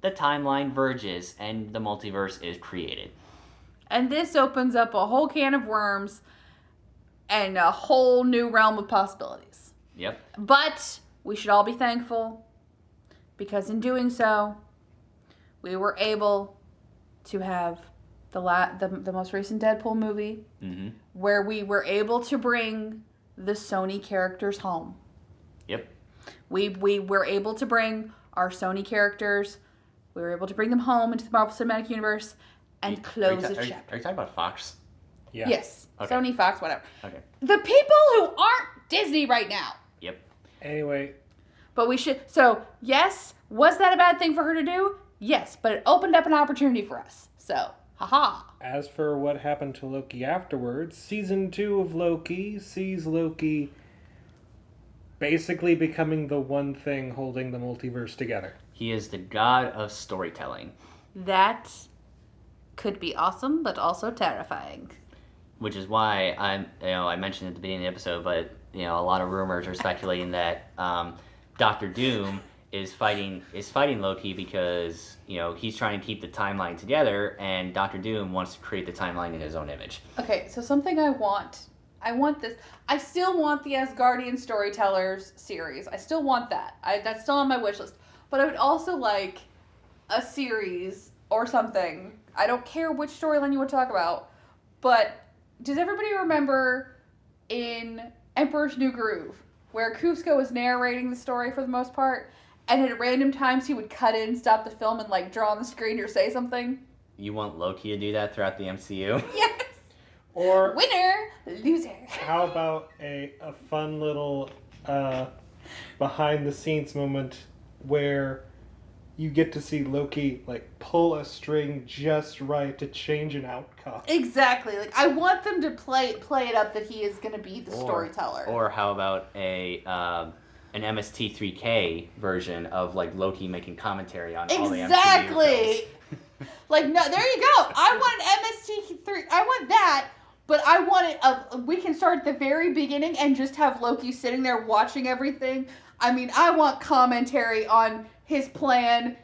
the timeline verges and the multiverse is created. And this opens up a whole can of worms and a whole new realm of possibilities. Yep. But we should all be thankful, because in doing so, we were able to have the most recent Deadpool movie, where we were able to bring the Sony characters home. Yep. We were able to bring our Sony characters, we were able to bring them home into the Marvel Cinematic Universe and close the chapter. Are you talking about Fox? Yeah. Yes. Okay. Sony, Fox, whatever. Okay. The people who aren't Disney right now. Yep. Anyway. But we should... So, yes, was that a bad thing for her to do? Yes, but it opened up an opportunity for us. So, haha. As for what happened to Loki afterwards, season 2 of Loki sees Loki basically becoming the one thing holding the multiverse together. He is the god of storytelling. That could be awesome, but also terrifying. Which is why I mentioned at the beginning of the episode, but a lot of rumors are speculating that Doctor Doom is fighting Loki because he's trying to keep the timeline together, and Doctor Doom wants to create the timeline in his own image. Okay, so something I want I want this. I still want the Asgardian Storytellers series. I still want that. That's still on my wish list. But I would also like a series or something. I don't care which storyline you would talk about. But does everybody remember in Emperor's New Groove, where Kuzco was narrating the story for the most part, and at random times he would cut in, stop the film, and like draw on the screen or say something? You want Loki to do that throughout the MCU? Yes! Or Winner, loser. how about a fun little behind the scenes moment where you get to see Loki like pull a string just right to change an outcome. Exactly. Like I want them to play it up that he is going to be the storyteller. Or how about an MST3K version of like Loki making commentary on all the MCU exactly. films. Like no, there you go. I want an MST3. I want that, but I want it. We can start at the very beginning and just have Loki sitting there watching everything. I mean, I want commentary on his plan,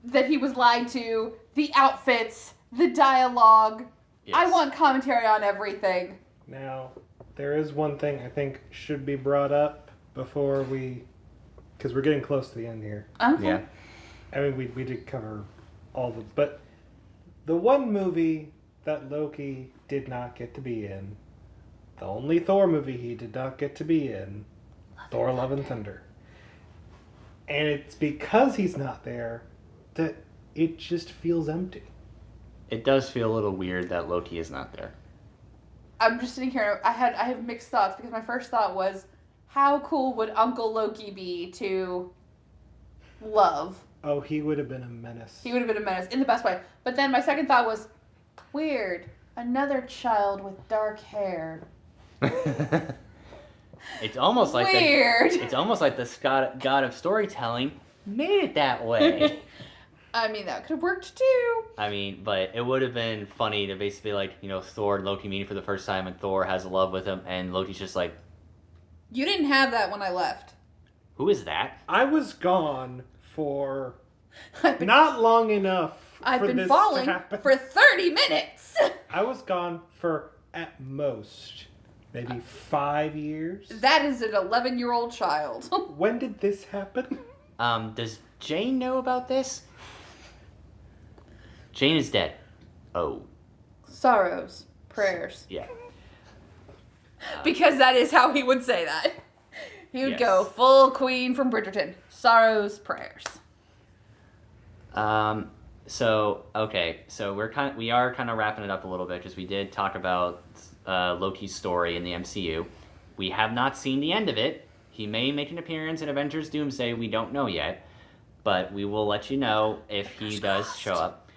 that he was lied to, the outfits, the dialogue. Yes. I want commentary on everything. Now, there is one thing I think should be brought up before because we're getting close to the end here. Okay. Yeah. I mean, we did cover all of it, but the one movie that Loki did not get to be in, the only Thor movie he did not get to be in, Thor: Love and Thunder. And it's because he's not there that it just feels empty. It does feel a little weird that Loki is not there. I'm just sitting here. I have mixed thoughts because my first thought was, how cool would Uncle Loki be to love? Oh, he would have been a menace. He would have been a menace in the best way. But then my second thought was, weird. Another child with dark hair. It's almost like weird. It's almost like the god of storytelling made it that way. I mean, that could have worked too. I mean, but it would have been funny to basically like, Thor and Loki meeting for the first time and Thor has love with him and Loki's just like, you didn't have that when I left. who is that? I was gone for not long enough I've for been this falling to happen. for 30 minutes. I was gone for, at most, maybe 5 years. That is an 11-year-old child. When did this happen? Does Jane know about this? Jane is dead. Oh. Sorrows. Prayers. Yeah. Because that is how he would say that. He would go full Queen from Bridgerton. Sorrows, prayers. So we are kind of wrapping it up a little bit because we did talk about Loki's story in the MCU. We have not seen the end of it. He may make an appearance in Avengers Doomsday. We don't know yet, but we will let you know if he does show up.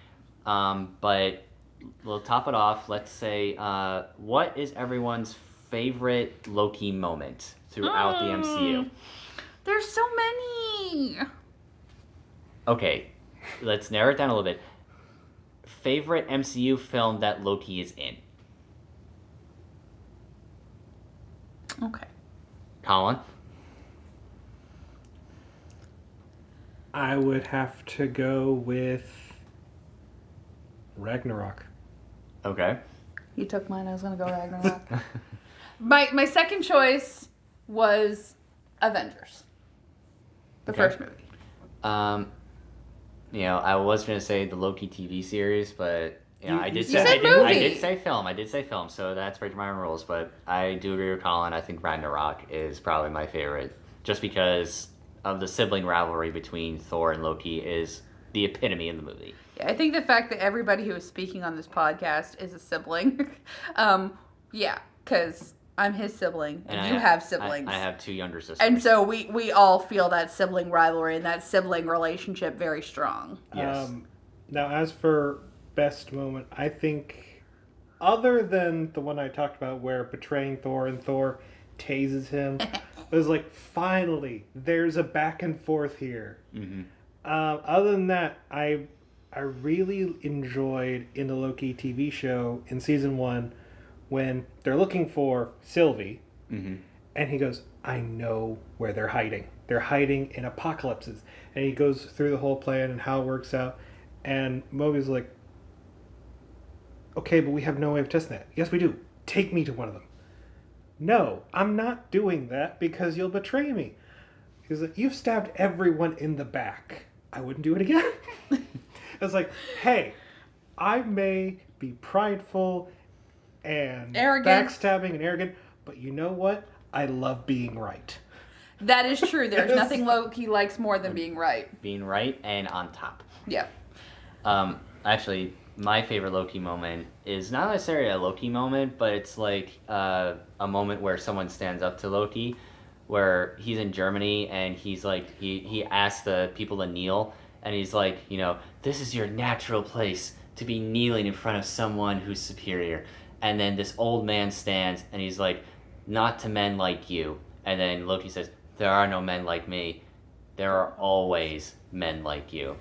But we'll top it off. Let's say, what is everyone's favorite Loki moment throughout the MCU? There's so many. Okay, let's narrow it down a little bit. Favorite MCU film that Loki is in? Okay. Colin? I would have to go with Ragnarok. Okay. You took mine. I was going to go Ragnarok. My second choice was Avengers. The first movie. I was going to say the Loki TV series, but I did say film, so that's breaking my own rules, but I do agree with Colin. I think Ragnarok is probably my favorite, just because of the sibling rivalry between Thor and Loki is the epitome in the movie. Yeah, I think the fact that everybody who is speaking on this podcast is a sibling. Because I'm his sibling, and you have siblings. I have two younger sisters. And so we all feel that sibling rivalry and that sibling relationship very strong. Yes. Now, as for best moment, I think, other than the one I talked about where betraying Thor and Thor tases him, it was like, finally, there's a back and forth here. Mm-hmm. Other than that, I really enjoyed in the Loki TV show in season 1 when they're looking for Sylvie, mm-hmm. and he goes, I know where they're hiding. They're hiding in apocalypses. And he goes through the whole plan and how it works out. And Moby's like, okay, but we have no way of testing that. Yes, we do. Take me to one of them. no, I'm not doing that because you'll betray me. He's like, you've stabbed everyone in the back. I wouldn't do it again. It's like, hey, I may be prideful and Arrogant. backstabbing and arrogant, but you know what? I love being right. That is true. There's nothing Loki likes more than being right. Being right and on top. Yeah. Actually, my favorite Loki moment is not necessarily a Loki moment, but it's like a moment where someone stands up to Loki, where he's in Germany and he's like, he asks the people to kneel, and he's like, you know, this is your natural place to be kneeling in front of someone who's superior. And then this old man stands and he's like, not to men like you. And then Loki says, there are no men like me. There are always men like you.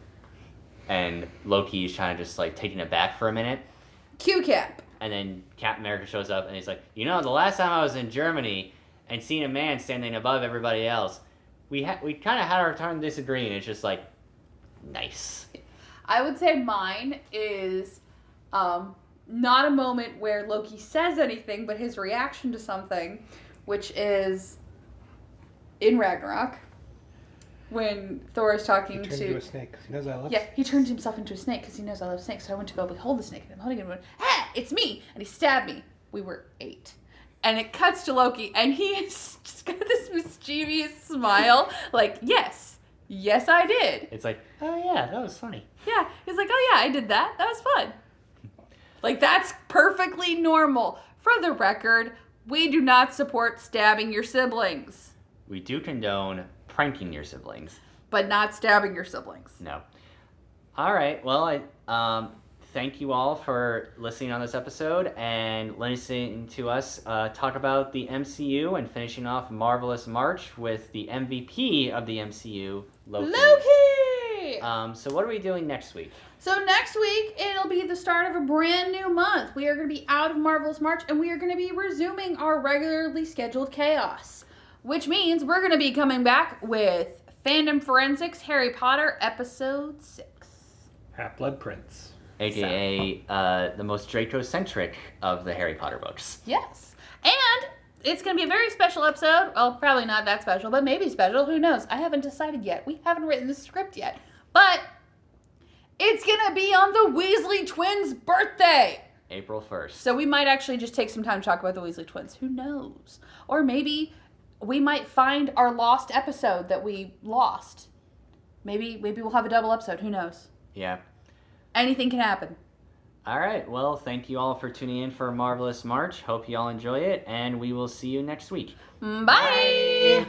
And Loki is trying to just like taking it back for a minute. Q-cap. And then Captain America shows up and he's like, you know, the last time I was in Germany and seen a man standing above everybody else, we kind of had our time disagreeing. It's just like, nice. I would say mine is not a moment where Loki says anything, but his reaction to something, which is in Ragnarok, when Thor is talking He turned into a snake because he knows I love Yeah, he turned himself into a snake because he knows I love snakes. So I went to go behold the snake, and I'm holding him and went, "Ah, it's me!" And he stabbed me. We were 8. And it cuts to Loki, and he has just got this mischievous smile, like, yes, I did. It's like, oh yeah, that was funny. Yeah, he's like, oh yeah, I did that. That was fun. Like, that's perfectly normal. For the record, we do not support stabbing your siblings. We do condone pranking your siblings. But not stabbing your siblings. No. All right. Well, thank you all for listening on this episode and listening to us talk about the MCU and finishing off Marvelous March with the MVP of the MCU, Loki. So what are we doing next week? So next week, it'll be the start of a brand new month. We are going to be out of Marvelous March, and we are going to be resuming our regularly scheduled chaos. Which means we're going to be coming back with Fandom Forensics Harry Potter Episode 6. Half-Blood Prince. AKA the most Draco-centric of the Harry Potter books. Yes. And it's going to be a very special episode. Well, probably not that special, but maybe special. Who knows? I haven't decided yet. We haven't written the script yet. But it's going to be on the Weasley twins' birthday. April 1st. So we might actually just take some time to talk about the Weasley twins. Who knows? Or maybe we might find our lost episode that we lost. Maybe we'll have a double episode. Who knows? Yeah. Anything can happen. All right. Well, thank you all for tuning in for Marvelous March. Hope you all enjoy it, and we will see you next week. Bye.